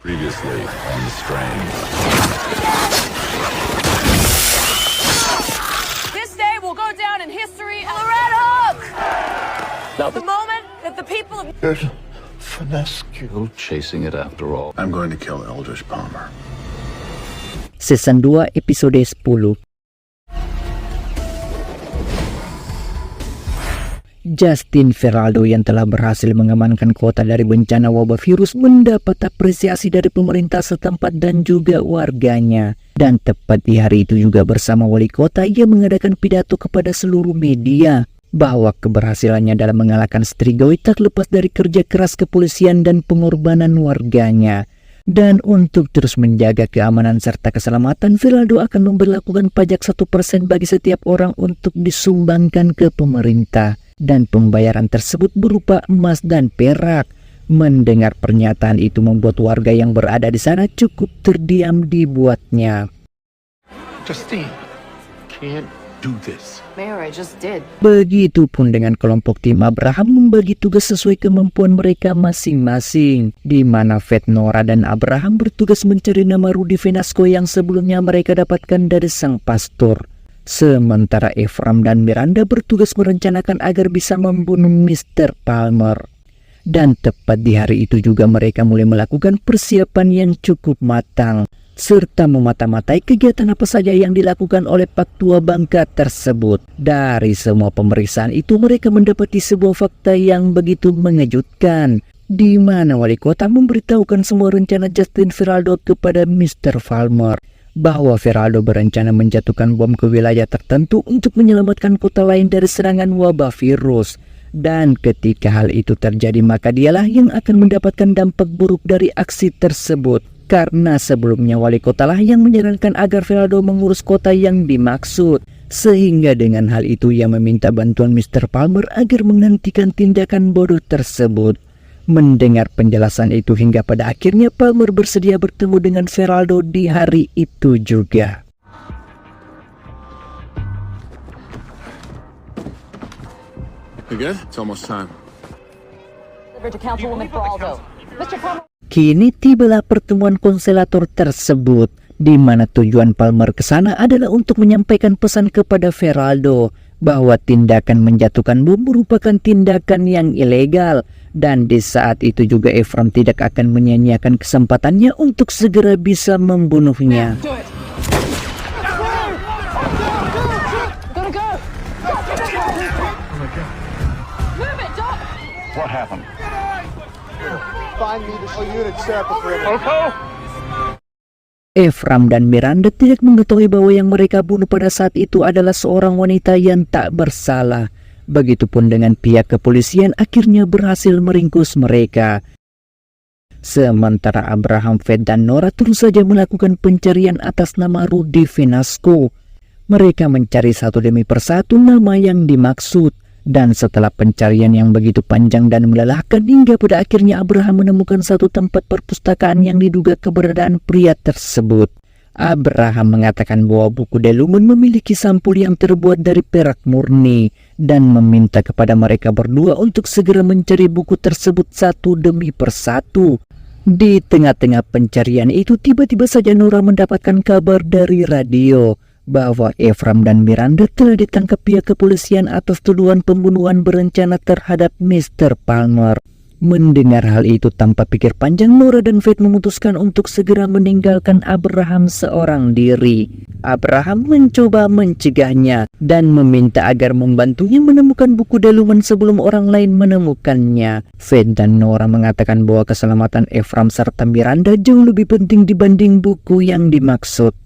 Previously on the Strain. This day will go down in history as the Red Hook! The moment that the people of Still chasing it after all. I'm going to kill Eldridge Palmer. Season 2 episode 10. Justin Veraldo yang telah berhasil mengamankan kota dari bencana wabah virus mendapat apresiasi dari pemerintah setempat dan juga warganya. Dan tepat di hari itu juga bersama wali kota ia mengadakan pidato kepada seluruh media bahwa keberhasilannya dalam mengalahkan Strigoi tak lepas dari kerja keras kepolisian dan pengorbanan warganya. Dan untuk terus menjaga keamanan serta keselamatan, Veraldo akan memberlakukan pajak 1% bagi setiap orang untuk disumbangkan ke pemerintah. Dan pembayaran tersebut berupa emas dan perak. Mendengar pernyataan itu membuat warga yang berada di sana cukup terdiam dibuatnya. Justine, can't do this. Mayor, I just did. Begitupun dengan kelompok tim Abraham membagi tugas sesuai kemampuan mereka masing-masing, di mana Fed, Nora, dan Abraham bertugas mencari nama Rudy Venasco yang sebelumnya mereka dapatkan dari sang pastor. Sementara Ephraim dan Miranda bertugas merencanakan agar bisa membunuh Mr. Palmer. Dan tepat di hari itu juga mereka mulai melakukan persiapan yang cukup matang, serta memata-matai kegiatan apa saja yang dilakukan oleh Pak Tua Bangka tersebut. Dari semua pemeriksaan itu mereka mendapati sebuah fakta yang begitu mengejutkan, di mana wali kota memberitahukan semua rencana Justin Veraldo kepada Mr. Palmer, bahwa Veraldo berencana menjatuhkan bom ke wilayah tertentu untuk menyelamatkan kota lain dari serangan wabah virus. Dan ketika hal itu terjadi maka dialah yang akan mendapatkan dampak buruk dari aksi tersebut. Karena sebelumnya wali kota lah yang menyarankan agar Veraldo mengurus kota yang dimaksud. Sehingga dengan hal itu ia meminta bantuan Mr. Palmer agar menghentikan tindakan bodoh tersebut. Mendengar penjelasan itu hingga pada akhirnya Palmer bersedia bertemu dengan Veraldo di hari itu juga. You good? It's almost time. To Councilwoman Veraldo. Mr. Palmer. Kini tibalah pertemuan konselator tersebut, di mana tujuan Palmer ke sana adalah untuk menyampaikan pesan kepada Veraldo bahwa tindakan menjatuhkan bom merupakan tindakan yang ilegal. Dan di saat itu juga Ephraim tidak akan menyia-nyiakan kesempatannya untuk segera bisa membunuhnya. What happened? Ephraim dan Miranda tidak mengetahui bahwa yang mereka bunuh pada saat itu adalah seorang wanita yang tak bersalah. Begitupun dengan pihak kepolisian akhirnya berhasil meringkus mereka. Sementara Abraham, Fed, dan Nora terus saja melakukan pencarian atas nama Rudy Venasco. Mereka mencari satu demi persatu nama yang dimaksud. Dan setelah pencarian yang begitu panjang dan melelahkan hingga pada akhirnya Abraham menemukan satu tempat perpustakaan yang diduga keberadaan pria tersebut. Abraham mengatakan bahwa buku Delumen memiliki sampul yang terbuat dari perak murni dan meminta kepada mereka berdua untuk segera mencari buku tersebut satu demi persatu. Di tengah-tengah pencarian itu tiba-tiba saja Nora mendapatkan kabar dari radio bahwa Ephraim dan Miranda telah ditangkap pihak kepolisian atas tuduhan pembunuhan berencana terhadap Mr. Palmer. Mendengar hal itu tanpa pikir panjang, Nora dan Fed memutuskan untuk segera meninggalkan Abraham seorang diri. Abraham mencoba mencegahnya dan meminta agar membantunya menemukan buku Delumen sebelum orang lain menemukannya. Fed dan Nora mengatakan bahwa keselamatan Ephraim serta Miranda jauh lebih penting dibanding buku yang dimaksud.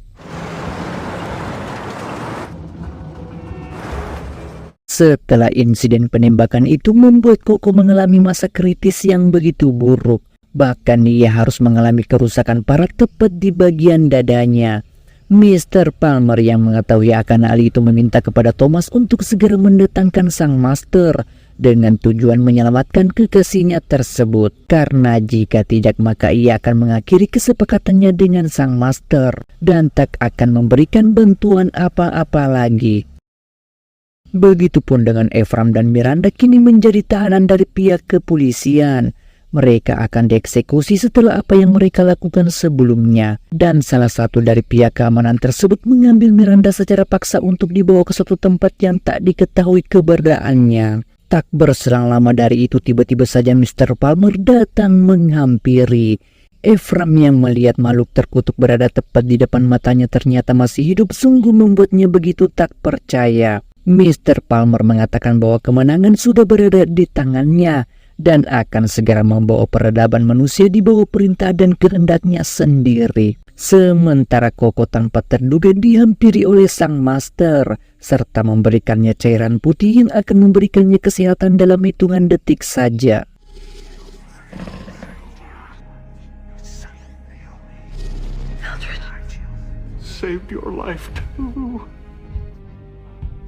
Setelah insiden penembakan itu membuat Koko mengalami masa kritis yang begitu buruk. Bahkan ia harus mengalami kerusakan parah tepat di bagian dadanya. Mr. Palmer yang mengetahui akan hal itu meminta kepada Thomas untuk segera mendatangkan sang master dengan tujuan menyelamatkan kekasihnya tersebut. Karena jika tidak maka ia akan mengakhiri kesepakatannya dengan sang master dan tak akan memberikan bantuan apa-apa lagi. Begitupun dengan Ephraim dan Miranda kini menjadi tahanan dari pihak kepolisian. mereka akan dieksekusi setelah apa yang mereka lakukan sebelumnya. Dan salah satu dari pihak keamanan tersebut mengambil Miranda secara paksa untuk dibawa ke suatu tempat yang tak diketahui keberadaannya. Tak berselang lama dari itu, tiba-tiba saja Mr. Palmer datang menghampiri. Ephraim yang melihat makhluk terkutuk berada tepat di depan matanya ternyata masih hidup sungguh membuatnya begitu tak percaya. Mr. Palmer mengatakan bahwa kemenangan sudah berada di tangannya dan akan segera membawa peradaban manusia di bawah perintah dan kehendaknya sendiri. Sementara Koko tanpa terduga dihampiri oleh sang master serta memberikannya cairan putih yang akan memberikannya kesehatan dalam hitungan detik saja. Saved your life too.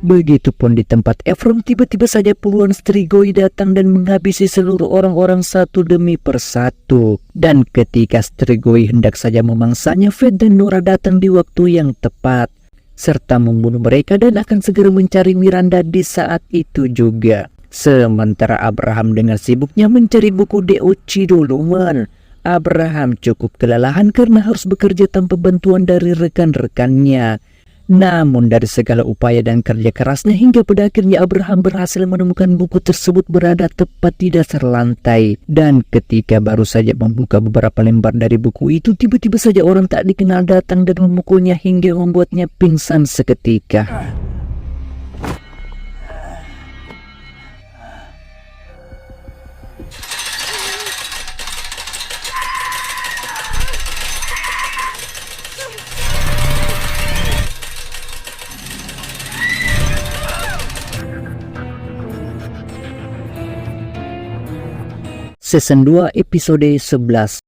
Begitupun di tempat Ephraim, tiba-tiba saja puluhan Strigoi datang dan menghabisi seluruh orang-orang satu demi persatu. Dan ketika Strigoi hendak saja memangsanya, Fed dan Nora datang di waktu yang tepat serta membunuh mereka dan akan segera mencari Miranda di saat itu juga. Sementara Abraham dengan sibuknya mencari buku D.O.C. Duluman, Abraham cukup kelelahan karena harus bekerja tanpa bantuan dari rekan-rekannya. Namun dari segala upaya dan kerja kerasnya hingga pada akhirnya Abraham berhasil menemukan buku tersebut berada tepat di dasar lantai. Dan ketika baru saja membuka beberapa lembar dari buku itu, tiba-tiba saja orang tak dikenal datang dan memukulnya hingga membuatnya pingsan seketika. Season 2 episode 11.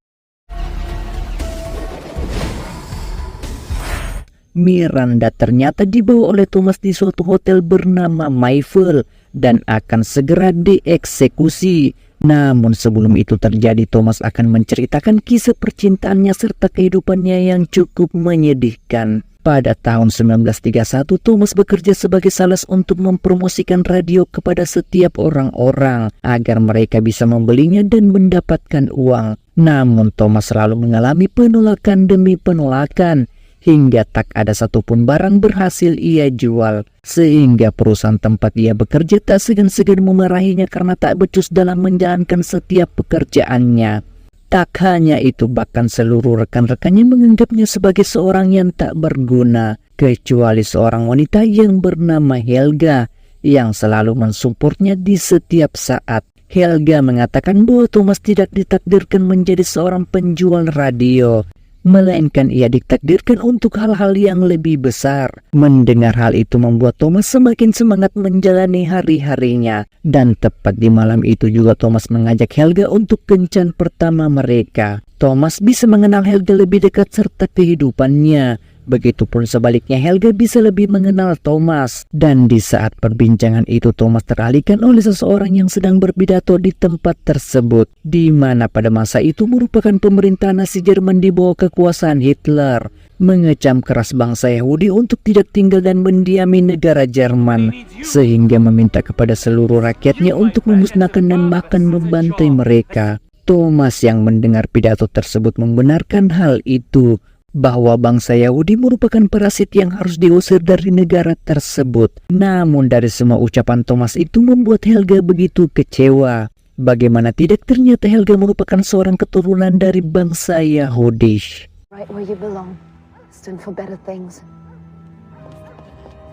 Miranda ternyata dibawa oleh Thomas di suatu hotel bernama Mayfield dan akan segera dieksekusi. Namun sebelum itu terjadi, Thomas akan menceritakan kisah percintaannya serta kehidupannya yang cukup menyedihkan. Pada tahun 1931, Thomas bekerja sebagai sales untuk mempromosikan radio kepada setiap orang-orang agar mereka bisa membelinya dan mendapatkan uang. Namun Thomas selalu mengalami penolakan demi penolakan, hingga tak ada satupun barang berhasil ia jual. Sehingga perusahaan tempat ia bekerja tak segan-segan memarahinya karena tak becus dalam menjalankan setiap pekerjaannya. Tak hanya itu, bahkan seluruh rekan-rekannya menganggapnya sebagai seorang yang tak berguna, kecuali seorang wanita yang bernama Helga, yang selalu mensupportnya di setiap saat. Helga mengatakan bahwa Thomas tidak ditakdirkan menjadi seorang penjual radio, melainkan ia ditakdirkan untuk hal-hal yang lebih besar. Mendengar hal itu membuat Thomas semakin semangat menjalani hari-harinya. Dan tepat di malam itu juga Thomas mengajak Helga untuk kencan pertama mereka. Thomas bisa mengenal Helga lebih dekat serta kehidupannya. Begitupun sebaliknya, Helga bisa lebih mengenal Thomas. Dan di saat perbincangan itu, Thomas teralihkan oleh seseorang yang sedang berpidato di tempat tersebut, di mana pada masa itu merupakan pemerintah Nazi Jerman di bawah kekuasaan Hitler, mengecam keras bangsa Yahudi untuk tidak tinggal dan mendiami negara Jerman, sehingga meminta kepada seluruh rakyatnya untuk memusnahkan dan bahkan membantai mereka. Thomas yang mendengar pidato tersebut membenarkan hal itu, bahwa bangsa Yahudi merupakan parasit yang harus diusir dari negara tersebut. Namun dari semua ucapan Thomas itu membuat Helga begitu kecewa. Bagaimana tidak, ternyata Helga merupakan seorang keturunan dari bangsa Yahudi. Right where you belong. Stand for better things.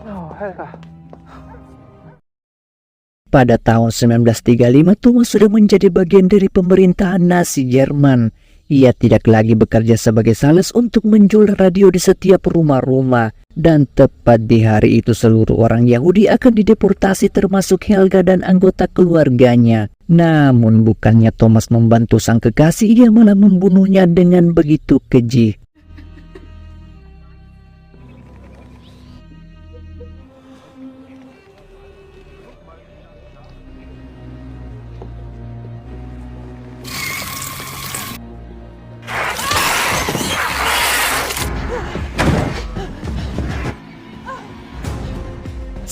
No, Helga. Pada tahun 1935, Thomas sudah menjadi bagian dari pemerintahan Nazi Jerman. Ia tidak lagi bekerja sebagai sales untuk menjual radio di setiap rumah-rumah. Dan tepat di hari itu seluruh orang Yahudi akan dideportasi termasuk Helga dan anggota keluarganya. Namun bukannya Thomas membantu sang kekasih, ia malah membunuhnya dengan begitu keji.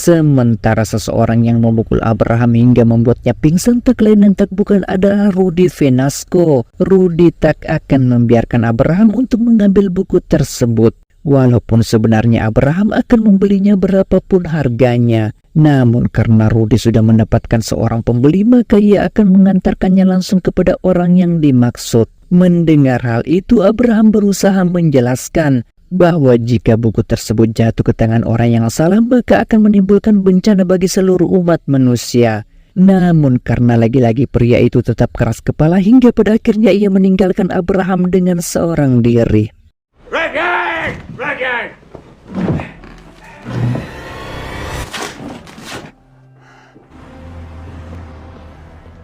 Sementara seseorang yang memukul Abraham hingga membuatnya pingsan tak lain dan tak bukan adalah Rudy Velasco. Rudy tak akan membiarkan Abraham untuk mengambil buku tersebut, walaupun sebenarnya Abraham akan membelinya berapapun harganya. Namun karena Rudy sudah mendapatkan seorang pembeli, maka ia akan mengantarkannya langsung kepada orang yang dimaksud. Mendengar hal itu, Abraham berusaha menjelaskan bahwa jika buku tersebut jatuh ke tangan orang yang salah, maka akan menimbulkan bencana bagi seluruh umat manusia. Namun karena lagi-lagi pria itu tetap keras kepala hingga pada akhirnya ia meninggalkan Abraham dengan seorang diri.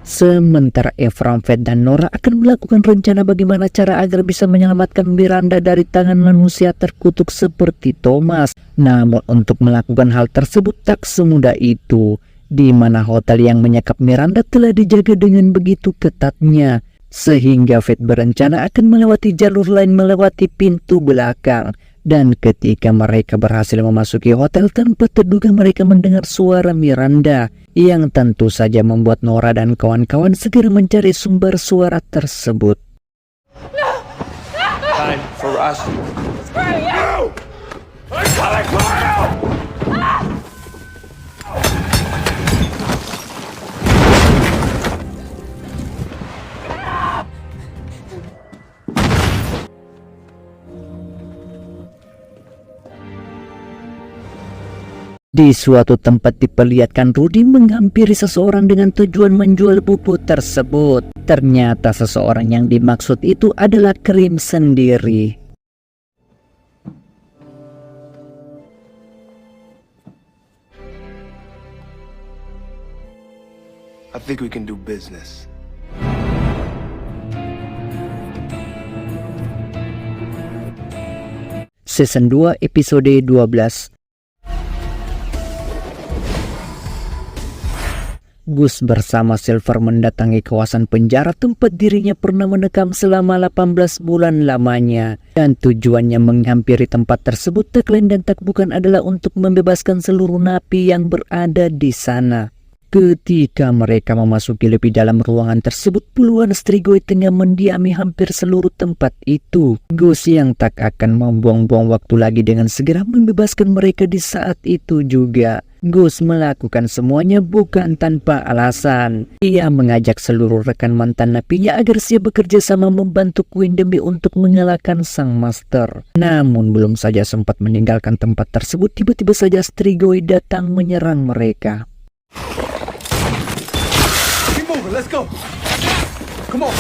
Sementara Ephraim, Fed, dan Nora akan melakukan rencana bagaimana cara agar bisa menyelamatkan Miranda dari tangan manusia terkutuk seperti Thomas. Namun untuk melakukan hal tersebut tak semudah itu, di mana hotel yang menyekap Miranda telah dijaga dengan begitu ketatnya, sehingga Fed berencana akan melewati jalur lain melewati pintu belakang. Dan ketika mereka berhasil memasuki hotel, tanpa terduga mereka mendengar suara Miranda, yang tentu saja membuat Nora dan kawan-kawan segera mencari sumber suara tersebut. Time for us. Di suatu tempat diperlihatkan Rudy menghampiri seseorang dengan tujuan menjual buku tersebut. Ternyata seseorang yang dimaksud itu adalah Krim sendiri. I think we can do business. Season 2 episode 12. Gus bersama Silver mendatangi kawasan penjara tempat dirinya pernah mendekam selama 18 bulan lamanya. Dan tujuannya menghampiri tempat tersebut tak lain dan tak bukan adalah untuk membebaskan seluruh napi yang berada di sana. Ketika mereka memasuki lebih dalam ruangan tersebut, puluhan Strigoi tengah mendiami hampir seluruh tempat itu. Gus yang tak akan membuang-buang waktu lagi dengan segera membebaskan mereka di saat itu juga. Gus melakukan semuanya bukan tanpa alasan. Ia mengajak seluruh rekan mantan napinya agar siap bekerja sama membantu Queen demi untuk mengalahkan sang master. Namun belum saja sempat meninggalkan tempat tersebut, tiba-tiba saja Strigoi datang menyerang mereka. Let's go. Come on.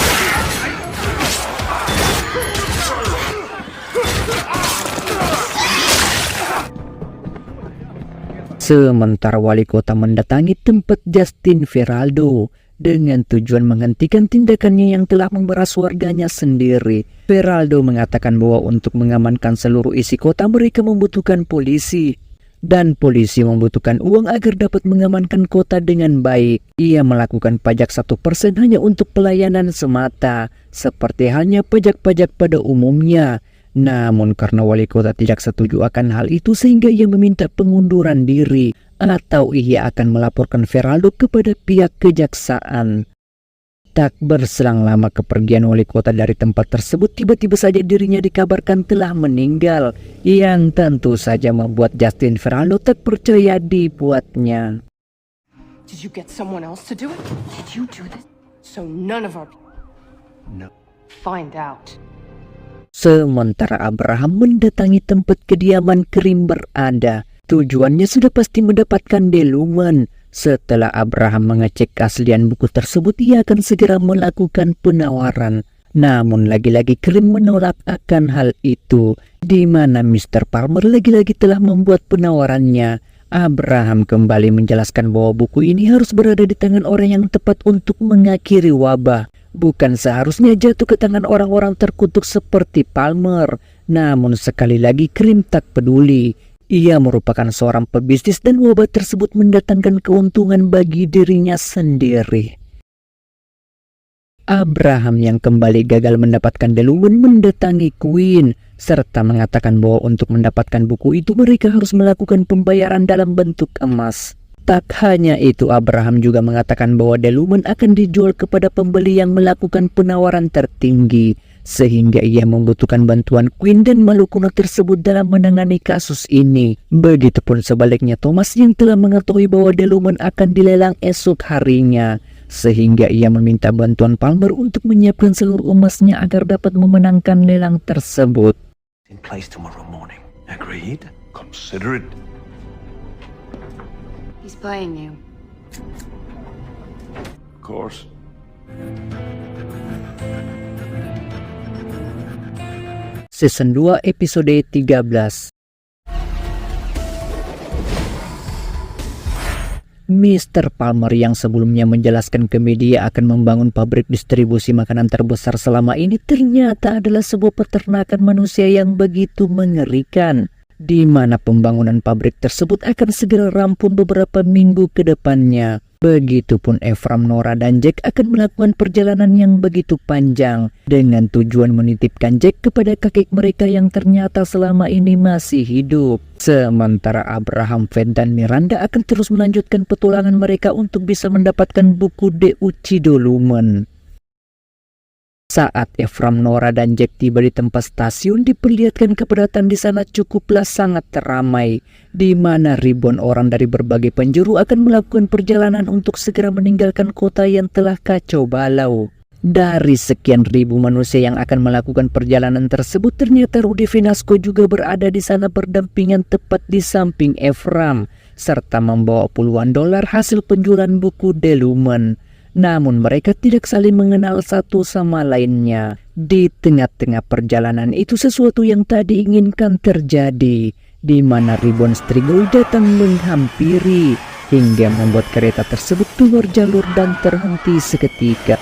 Sementara wali kota mendatangi tempat Justin Veraldo dengan tujuan menghentikan tindakannya yang telah memeras warganya sendiri. Veraldo mengatakan bahwa untuk mengamankan seluruh isi kota mereka membutuhkan polisi. Dan polisi membutuhkan uang agar dapat mengamankan kota dengan baik. Ia melakukan pajak 1% hanya untuk pelayanan semata, seperti halnya pajak-pajak pada umumnya. Namun karena wali kota tidak setuju akan hal itu, sehingga ia meminta pengunduran diri, atau ia akan melaporkan Veraldo kepada pihak kejaksaan. Tak berselang lama kepergian wali kota dari tempat tersebut, tiba-tiba saja dirinya dikabarkan telah meninggal, yang tentu saja membuat Justin Veraldo tak percaya dibuatnya. Did you get someone else to do it? Did you do this? So none of our... No. Find out. Sementara Abraham mendatangi tempat kediaman Krim berada. Tujuannya sudah pasti mendapatkan deluman. Setelah Abraham mengecek keaslian buku tersebut, ia akan segera melakukan penawaran. Namun lagi-lagi Krim menolak akan hal itu, di mana Mr. Palmer lagi-lagi telah membuat penawarannya. Abraham kembali menjelaskan bahwa buku ini harus berada di tangan orang yang tepat untuk mengakhiri wabah. Bukan seharusnya jatuh ke tangan orang-orang terkutuk seperti Palmer. Namun sekali lagi Krim tak peduli. Ia merupakan seorang pebisnis dan wabah tersebut mendatangkan keuntungan bagi dirinya sendiri. Abraham yang kembali gagal mendapatkan deluman mendatangi Queen. serta mengatakan bahwa untuk mendapatkan buku itu mereka harus melakukan pembayaran dalam bentuk emas. Tak hanya itu, Abraham juga mengatakan bahwa The Lumen akan dijual kepada pembeli yang melakukan penawaran tertinggi, sehingga ia membutuhkan bantuan Queen dan Malukuna tersebut dalam menangani kasus ini. Begitupun sebaliknya, Thomas yang telah mengetahui bahwa The Lumen akan dilelang esok harinya, sehingga ia meminta bantuan Palmer untuk menyiapkan seluruh emasnya agar dapat memenangkan lelang tersebut. In place tomorrow morning. Agreed? Consider it. He's playing you. Of course. Season 2 episode 13. Mr. Palmer yang sebelumnya menjelaskan ke media akan membangun pabrik distribusi makanan terbesar selama ini ternyata adalah sebuah peternakan manusia yang begitu mengerikan, di mana pembangunan pabrik tersebut akan segera rampung beberapa minggu ke depannya. Begitupun Ephraim, Nora, dan Jack akan melakukan perjalanan yang begitu panjang dengan tujuan menitipkan Jack kepada kakek mereka yang ternyata selama ini masih hidup. Sementara Abraham, Fed, dan Miranda akan terus melanjutkan petualangan mereka untuk bisa mendapatkan buku De Uccido Lumen. Saat Ephraim, Nora, dan Jack tiba di tempat stasiun, diperlihatkan kepadatan di sana cukuplah sangat ramai, di mana ribuan orang dari berbagai penjuru akan melakukan perjalanan untuk segera meninggalkan kota yang telah kacau balau. Dari sekian ribu manusia yang akan melakukan perjalanan tersebut, ternyata Rudy Velasco juga berada di sana berdampingan tepat di samping Ephraim, serta membawa puluhan dolar hasil penjualan buku The Lumen. Namun mereka tidak saling mengenal satu sama lainnya. Di tengah-tengah perjalanan itu sesuatu yang tak diinginkan terjadi, di mana ribuan Strigoi datang menghampiri, hingga membuat kereta tersebut keluar jalur dan terhenti seketika.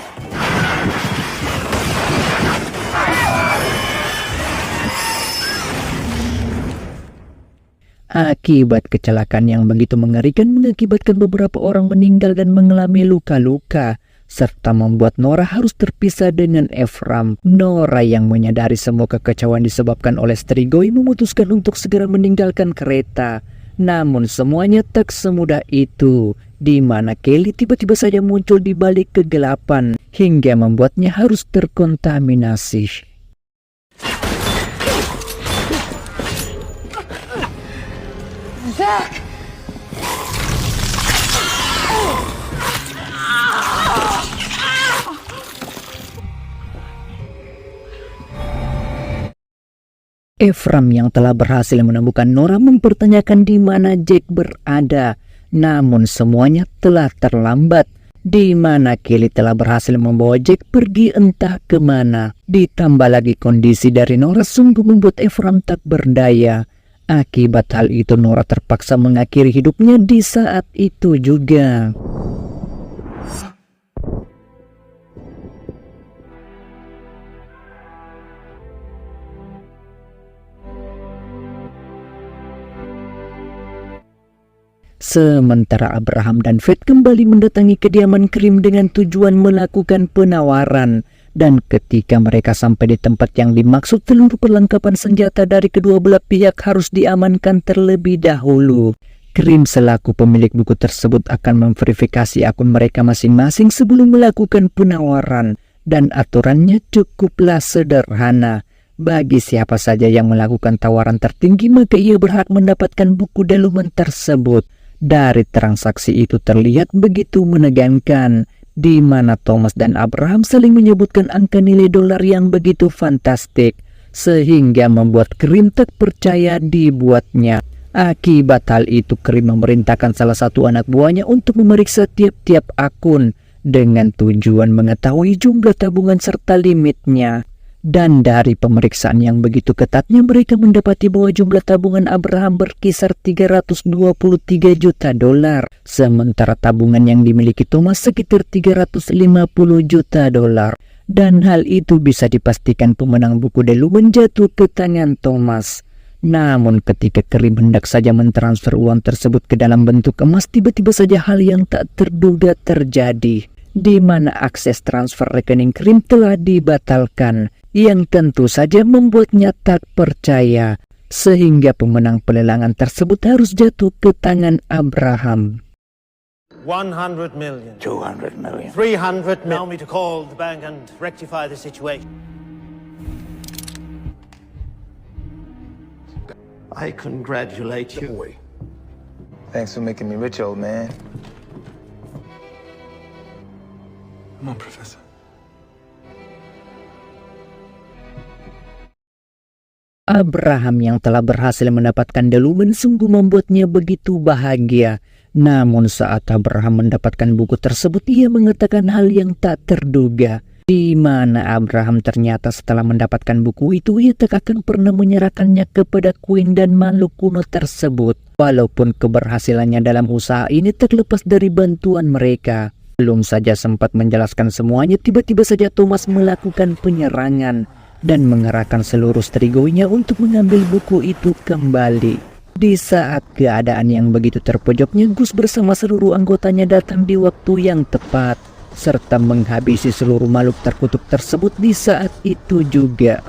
Akibat kecelakaan yang begitu mengerikan mengakibatkan beberapa orang meninggal dan mengalami luka-luka, serta membuat Nora harus terpisah dengan Ephraim. Nora yang menyadari semua kekacauan disebabkan oleh Strigoi memutuskan untuk segera meninggalkan kereta. Namun semuanya tak semudah itu, di mana Kelly tiba-tiba saja muncul di balik kegelapan, hingga membuatnya harus terkontaminasi. Jack! Ephraim yang telah berhasil menemukan Nora mempertanyakan di mana Jack berada, namun semuanya telah terlambat, di mana Kelly telah berhasil membawa Jack pergi entah kemana. Ditambah lagi kondisi dari Nora sungguh membuat Ephraim tak berdaya. Akibat hal itu Nora terpaksa mengakhiri hidupnya di saat itu juga. Sementara Abraham dan Fed kembali mendatangi kediaman Krim dengan tujuan melakukan penawaran. Dan ketika mereka sampai di tempat yang dimaksud, seluruh perlengkapan senjata dari kedua belah pihak harus diamankan terlebih dahulu. Krim selaku pemilik buku tersebut akan memverifikasi akun mereka masing-masing sebelum melakukan penawaran. Dan aturannya cukuplah sederhana. Bagi siapa saja yang melakukan tawaran tertinggi, maka ia berhak mendapatkan buku The Lumen tersebut. Dari transaksi itu terlihat begitu menegangkan, di mana Thomas dan Abraham saling menyebutkan angka nilai dolar yang begitu fantastik, sehingga membuat Krim tak percaya dibuatnya. Akibat hal itu, Krim memerintahkan salah satu anak buahnya untuk memeriksa tiap-tiap akun, dengan tujuan mengetahui jumlah tabungan serta limitnya. Dan dari pemeriksaan yang begitu ketatnya, mereka mendapati bahwa jumlah tabungan Abraham berkisar 323 juta dolar, sementara tabungan yang dimiliki Thomas sekitar 350 juta dolar. Dan hal itu bisa dipastikan pemenang buku The Lumen jatuh ke tangan Thomas. Namun ketika Krim hendak saja mentransfer uang tersebut ke dalam bentuk emas, tiba-tiba saja hal yang tak terduga terjadi, di mana akses transfer rekening Krim telah dibatalkan, yang tentu saja membuatnya tak percaya, sehingga pemenang pelelangan tersebut harus jatuh ke tangan Abraham. 100 million. 200 million. 300 million. Allow me to call the bank and rectify the situation. I congratulate you. Thanks for making me rich, old man. Come on, Professor. Abraham yang telah berhasil mendapatkan The Lumen sungguh membuatnya begitu bahagia. Namun saat Abraham mendapatkan buku tersebut, ia mengatakan hal yang tak terduga, di mana Abraham ternyata setelah mendapatkan buku itu, ia tak akan pernah menyerahkannya kepada Queen dan makhluk kuno tersebut. Walaupun keberhasilannya dalam usaha ini tak lepas dari bantuan mereka. Belum saja sempat menjelaskan semuanya, tiba-tiba saja Thomas melakukan penyerangan dan mengerahkan seluruh strateginya untuk mengambil buku itu kembali. Di saat keadaan yang begitu terpojoknya, Gus bersama seluruh anggotanya datang di waktu yang tepat, serta menghabisi seluruh makhluk terkutuk tersebut di saat itu juga.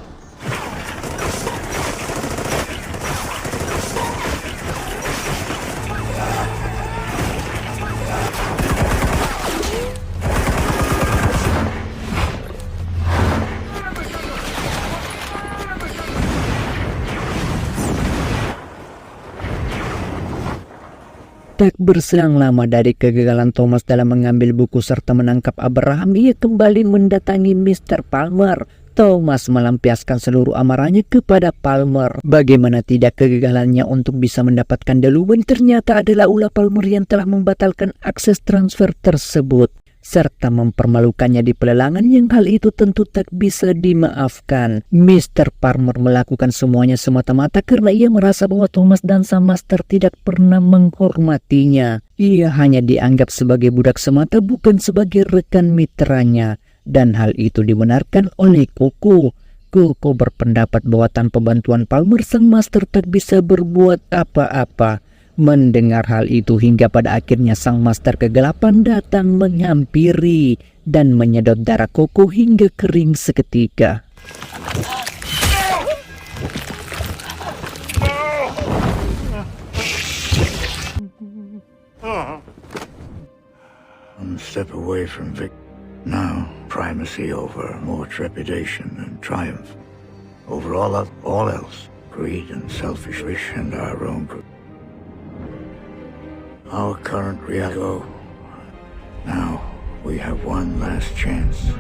Tak berselang lama dari kegagalan Thomas dalam mengambil buku serta menangkap Abraham, ia kembali mendatangi Mr. Palmer. Thomas melampiaskan seluruh amarahnya kepada Palmer. Bagaimana tidak, kegagalannya untuk bisa mendapatkan The Lumen ternyata adalah ulah Palmer yang telah membatalkan akses transfer tersebut, serta mempermalukannya di pelelangan yang hal itu tentu tak bisa dimaafkan. Mr. Palmer melakukan semuanya semata-mata karena ia merasa bahwa Thomas dan sang master tidak pernah menghormatinya. Ia hanya dianggap sebagai budak semata, bukan sebagai rekan mitranya. Dan hal itu dibenarkan oleh Koko. Koko berpendapat bahwa tanpa bantuan Palmer, sang master tak bisa berbuat apa-apa. Mendengar hal itu hingga pada akhirnya sang master kegelapan datang menghampiri dan menyedot darah Koko hingga kering seketika. One step away from victory. Now, primacy over more trepidation and triumph. Over all else, greed and selfish wish and our own group. Our current reality. Now, we have one last chance.